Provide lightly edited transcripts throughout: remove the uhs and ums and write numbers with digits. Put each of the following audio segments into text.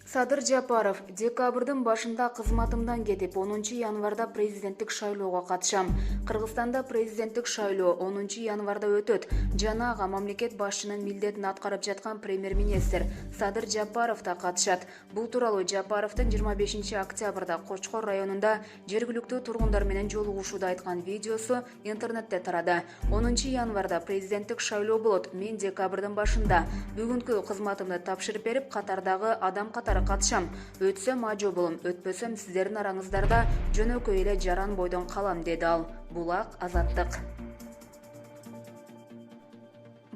Садыр Жапаров: декабрдын башында кызматымдан кетип, 10 январда президенттик шайлоого катышам. Кыргызстанда президенттик шайлоо 10 январда өтөт. Жана ага мамлекет башчынын милдетин аткарып жаткан премьер-министр Садыр Жапаров да катышат. Бул тууралуу Жапаровдун 25 октябрда Кочкор районунда жергиликтүү тургундар менен жолугушууда айткан видеосу интернетте тарады. 10 январда президенттик шайлоо болот. Мен декабрдын башында бүгүнкү кызматымды тапшырып берип, катардагы адам катары катышам. Өтсөм ажо болом, өтпөсөм сиздердин араңыздарда жөнөкөй эле жаран бойдон калам, деди ал. Булак Азаттык.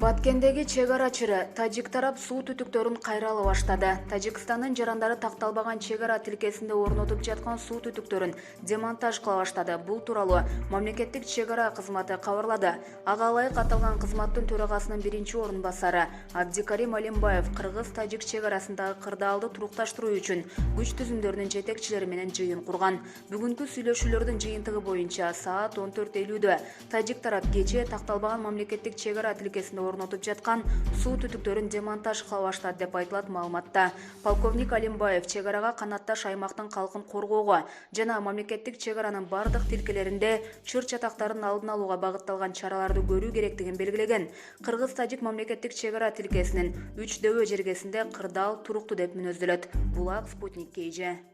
Баткендеги чек-арачы тажик тарап суу түтүктөрүн кайрала баштады. Тажикстандын жарандары такталбаган чек-ара тилкесинде орнотуп жаткан суу түтүктөрүн демонтаж кыла баштады. Бул тууралуу мамлекеттик чек-ара кызматы кабарлады. Ага ылайык аталган кызматтын төрагасынын биринчи орун басары Абдикарим Алимбаев кыргыз-тажик чек-арасындагы кырдаалды турукташтыруу үчүн күч түзүмдөрүнүн жетекчилери менен жыйын курган. Бүгүнкү сүйлөшүүлөрдүн жыйынтыгы боюнча саат 14:50 тажик тарап кечээ такталбаган мамлекеттик чек-ара тилкесинде орнотуп жаткан суу түтүктөрүн демонтаж кыла баштады деп айтылат маалыматта. Полковник Алимбаев чек-арага канатташ аймактын калкын коргоого жана мамлекеттик чек-аранын бардык тилкелеринде чыр-чатактардын алдын алууга багытталган чараларды көрүү керектигин белгилеген. Кыргыз-тажик мамлекеттик чек-ара тилкесинин 3 дөбө жергесинде кырдаал туруктуу деп мүнөздөлөт. Булак Спутник KG.